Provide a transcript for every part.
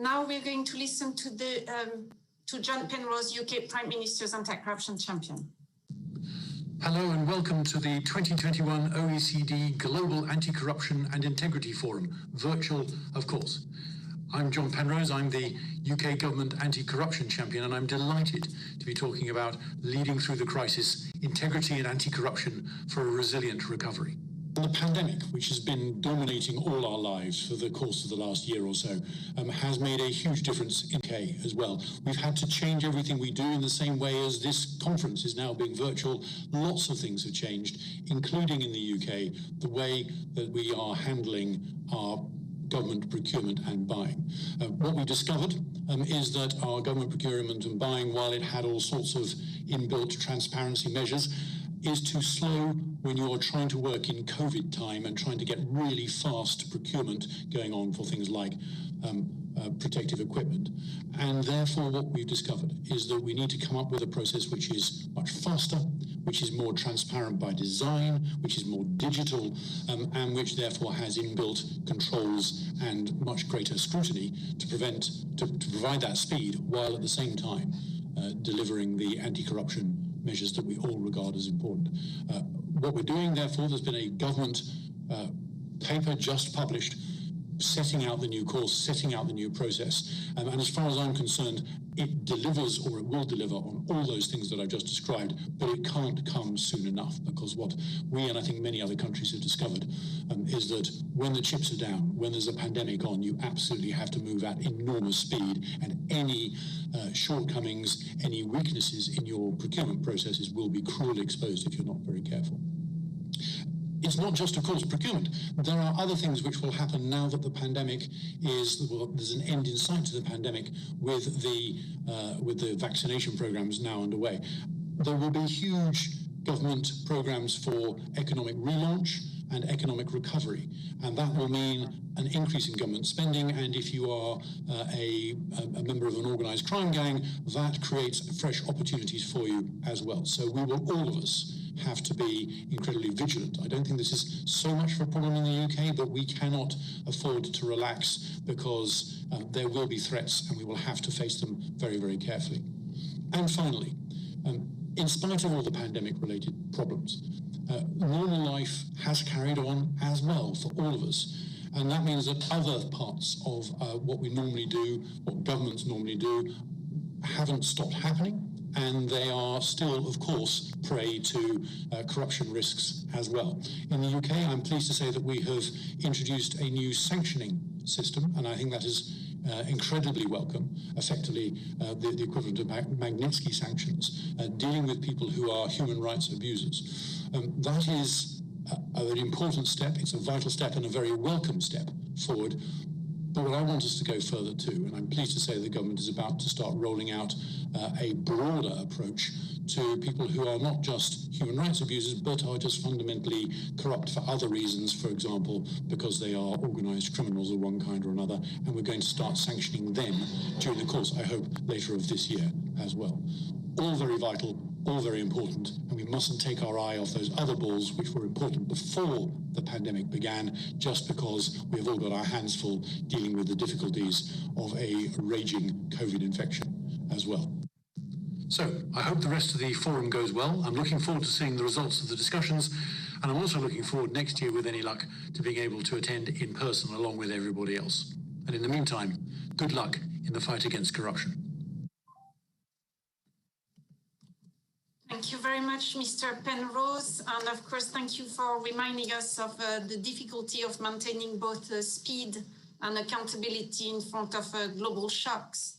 Now we're going to listen to John Penrose, UK Prime Minister's anti-corruption champion. Hello and welcome to the 2021 OECD Global Anti-Corruption and Integrity Forum, virtual, of course. I'm John Penrose, I'm the UK Government Anti-Corruption Champion, and I'm delighted to be talking about leading through the crisis, integrity and anti-corruption for a resilient recovery. The pandemic, which has been dominating all our lives for the course of the last year or so, has made a huge difference in UK as well. We've had to change everything we do in the same way as this conference is now being virtual. Lots of things have changed, including in the UK, the way that we are handling our government procurement and buying. What we discovered is that our government procurement and buying, while it had all sorts of inbuilt transparency measures, is too slow when you're trying to work in COVID time and trying to get really fast procurement going on for things like protective equipment. And therefore what we've discovered is that we need to come up with a process which is much faster, which is more transparent by design, which is more digital, and which therefore has inbuilt controls and much greater scrutiny to provide that speed, while at the same time delivering the anti-corruption measures that we all regard as important. What we're doing, therefore, there's been a government paper just published setting out the new course, setting out the new process. And as far as I'm concerned, it delivers, or it will deliver, on all those things that I've just described, but it can't come soon enough, because what we, and I think many other countries, have discovered is that when the chips are down, when there's a pandemic on, you absolutely have to move at enormous speed, and any shortcomings, any weaknesses in your procurement processes will be cruelly exposed if you're not very careful. It's not just, of course, procurement. There are other things which will happen now that the pandemic is, well, there's an end in sight to the pandemic with the vaccination programs now underway. There will be huge government programs for economic relaunch and economic recovery, and that will mean an increase in government spending, and if you are a member of an organised crime gang, that creates fresh opportunities for you as well. So we will, all of us, have to be incredibly vigilant. I don't think this is so much of a problem in the UK, but we cannot afford to relax, because there will be threats and we will have to face them very, very carefully. And finally, in spite of all the pandemic-related problems, normal life has carried on as well for all of us. And that means that other parts of what we normally do, what governments normally do, haven't stopped happening. And they are still, of course, prey to corruption risks as well. In the UK, I'm pleased to say that we have introduced a new sanctioning system, and I think that is incredibly welcome, effectively the equivalent of Magnitsky sanctions, dealing with people who are human rights abusers. That is an important step, it's a vital step and a very welcome step forward. But what I want us to go further too, and I'm pleased to say the government is about to start rolling out a broader approach to people who are not just human rights abusers, but are just fundamentally corrupt for other reasons, for example, because they are organised criminals of one kind or another, and we're going to start sanctioning them during the course, I hope, later of this year as well. All very vital, all very important, and we mustn't take our eye off those other balls which were important before the pandemic began, just because we have all got our hands full dealing with the difficulties of a raging COVID infection as well. So I hope the rest of the forum goes well. I'm looking forward to seeing the results of the discussions, and I'm also looking forward next year, with any luck, to being able to attend in person along with everybody else. And in the meantime, good luck in the fight against corruption. Thank you very much, Mr. Penrose. And of course, thank you for reminding us of the difficulty of maintaining both speed and accountability in front of global shocks,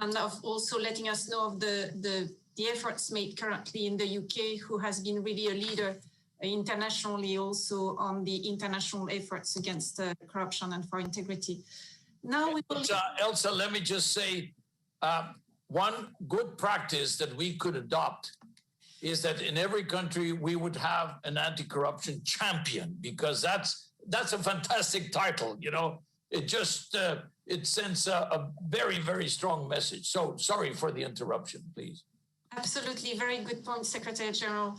and of also letting us know of the efforts made currently in the UK, who has been really a leader internationally also on the international efforts against corruption and for integrity. Now we will... Elsa, let me just say, one good practice that we could adopt is that in every country we would have an anti-corruption champion, because that's a fantastic title, you know. It just, it sends a very, very strong message. So sorry for the interruption, please. Absolutely, very good point, Secretary General.